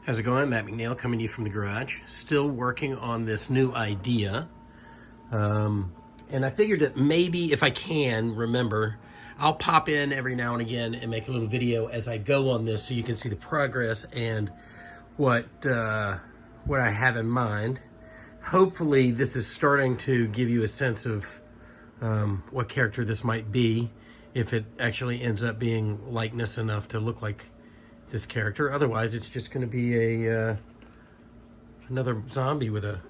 How's it going? Matt McNeil coming to you from the garage. Still working on this new idea. And I figured that maybe if I can remember, I'll pop in every now and again and make a little video as I go on this so you can see the progress and what I have in mind. Hopefully this is starting to give you a sense of what character this might be, if it actually ends up being likeness enough to look like this character. Otherwise, it's just going to be another zombie with a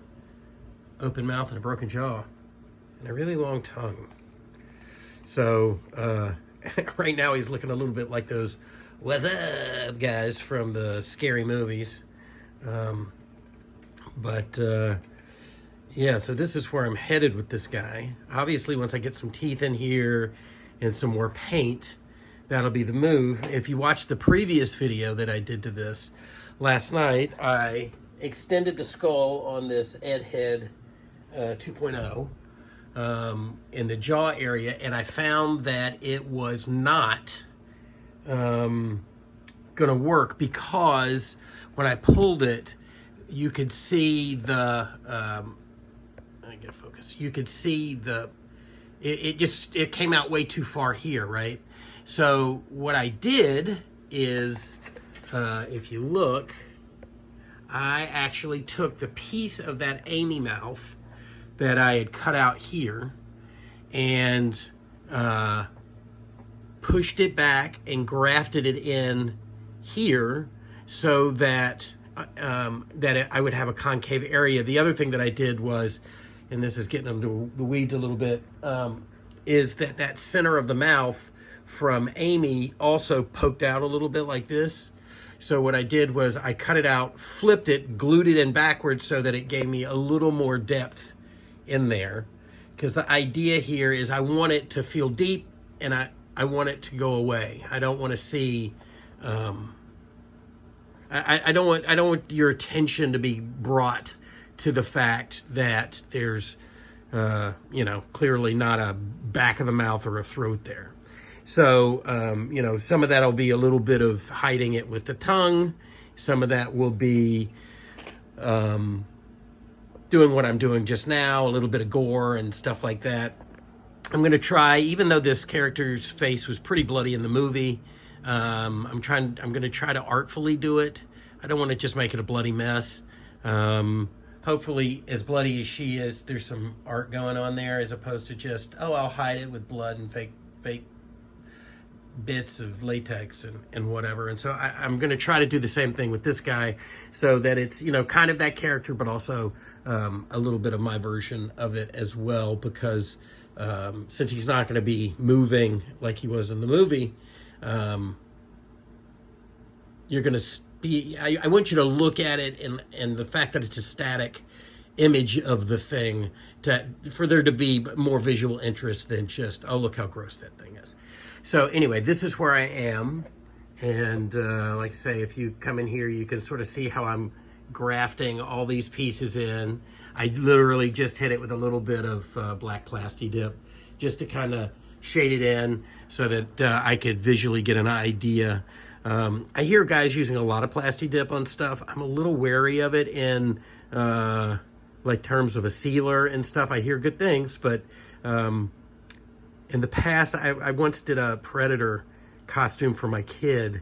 open mouth and a broken jaw and a really long tongue. So right now he's looking a little bit like those "What's up" guys from the scary movies. Yeah, so this is where I'm headed with this guy. Obviously, once I get some teeth in here and some more paint, that'll be the move. If you watched the previous video that I did to this last night, I extended the skull on this Ed Head 2.0 in the jaw area, and I found that it was not going to work because when I pulled it, you could see the I gotta focus. You could see the it came out way too far here, right? So what I did is, if you look, I actually took the piece of that Amy mouth that I had cut out here and pushed it back and grafted it in here so that I would have a concave area. The other thing that I did was, and this is getting into the weeds a little bit, is that center of the mouth from Amy also poked out a little bit like this. So what I did was I cut it out, flipped it, glued it in backwards so that it gave me a little more depth in there. Because the idea here is I want it to feel deep and I want it to go away. I don't want to see... I don't want your attention to be brought to the fact that there's, clearly not a back of the mouth or a throat there. So, some of that will be a little bit of hiding it with the tongue. Some of that will be doing what I'm doing just now, a little bit of gore and stuff like that. I'm going to try, even though this character's face was pretty bloody in the movie, I'm going to try to artfully do it. I don't want to just make it a bloody mess. Hopefully, as bloody as she is, there's some art going on there, as opposed to just, I'll hide it with blood and fake bits of latex and whatever. And so I'm going to try to do the same thing with this guy, so that it's, kind of that character, but also a little bit of my version of it as well, because since he's not going to be moving like he was in the movie, you're going to be, I want you to look at it and the fact that it's a static image of the thing, for there to be more visual interest than just, oh, look how gross that thing is. So anyway, this is where I am. And like I say, if you come in here, you can sort of see how I'm grafting all these pieces in. I literally just hit it with a little bit of black Plasti Dip just to kind of shade it in so that I could visually get an idea. I hear guys using a lot of Plasti Dip on stuff. I'm a little wary of it in like terms of a sealer and stuff. I hear good things, but in the past, I once did a Predator costume for my kid,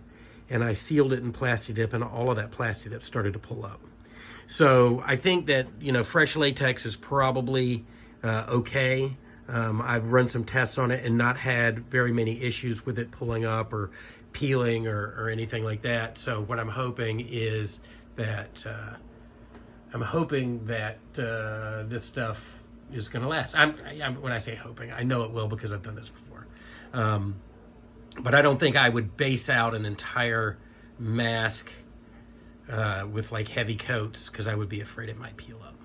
and I sealed it in Plasti Dip, and all of that Plasti Dip started to pull up. So I think that, fresh latex is probably okay. I've run some tests on it and not had very many issues with it pulling up or peeling or anything like that. So what I'm hoping is that this stuff is going to last. When I say hoping, I know it will because I've done this before. But I don't think I would base out an entire mask with like heavy coats, because I would be afraid it might peel up.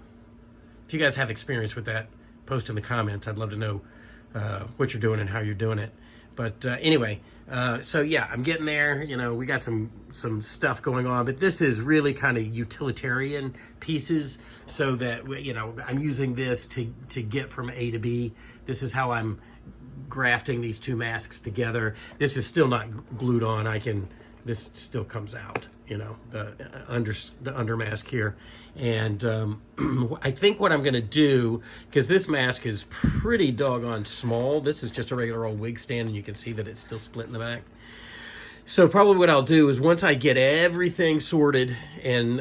If you guys have experience with that, post in the comments. I'd love to know what you're doing and how you're doing it. But anyway, so yeah, I'm getting there. We got some stuff going on, but this is really kind of utilitarian pieces, so that, I'm using this to get from A to B. This is how I'm grafting these two masks together. This is still not glued on. I can this still comes out, you know, the under mask here. And I think what I'm going to do, because this mask is pretty doggone small, this is just a regular old wig stand, and you can see that it's still split in the back. So probably what I'll do is once I get everything sorted and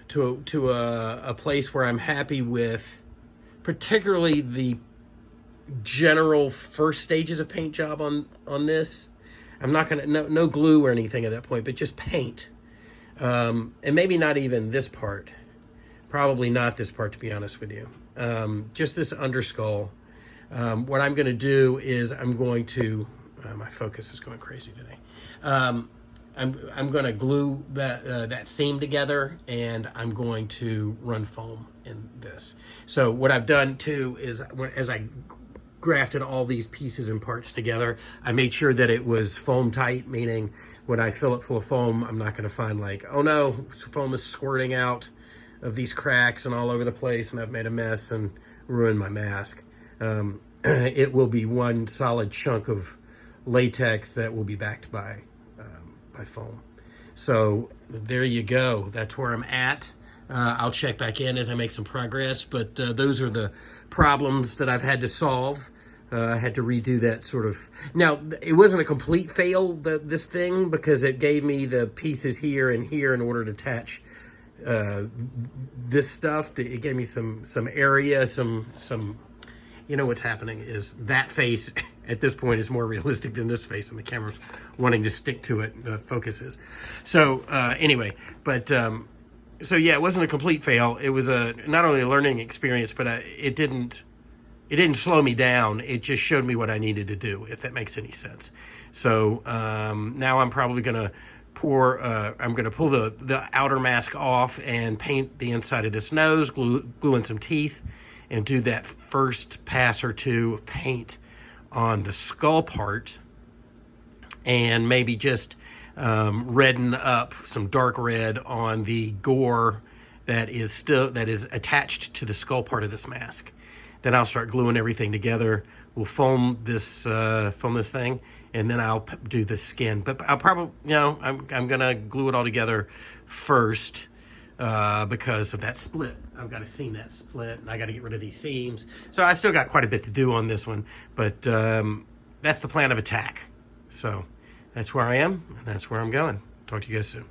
to a place where I'm happy with, particularly the general first stages of paint job on this. I'm not gonna no glue or anything at that point, but just paint, and maybe not even this part. Probably not this part, to be honest with you. Just this underskull. What I'm going to do is I'm going to. My focus is going crazy today. I'm going to glue that seam together, and I'm going to run foam in this. So what I've done too is, as I grafted all these pieces and parts together, I made sure that it was foam tight, meaning when I fill it full of foam, I'm not going to find like, oh no, foam is squirting out of these cracks and all over the place, and I've made a mess and ruined my mask. It will be one solid chunk of latex that will be backed by foam. So there you go. That's where I'm at. I'll check back in as I make some progress, but those are the problems that I've had to solve. I had to redo that sort of. Now, it wasn't a complete fail, this thing, because it gave me the pieces here and here in order to attach this stuff. It gave me some area, some. You know what's happening is that face at this point is more realistic than this face, and the camera's wanting to stick to it. The focus is. So anyway, but so yeah, it wasn't a complete fail. It was not only a learning experience, but it didn't slow me down. It just showed me what I needed to do, if that makes any sense. So now I'm probably gonna pull the outer mask off and paint the inside of this nose, glue in some teeth, and do that first pass or two of paint on the skull part, and maybe just redden up some dark red on the gore that is attached to the skull part of this mask. Then I'll start gluing everything together. We'll foam this thing, and then I'll do the skin. But I'll probably, I'm gonna glue it all together first because of that split. I've got to seam that split, and I got to get rid of these seams. So I still got quite a bit to do on this one, but that's the plan of attack. So that's where I am, and that's where I'm going. Talk to you guys soon.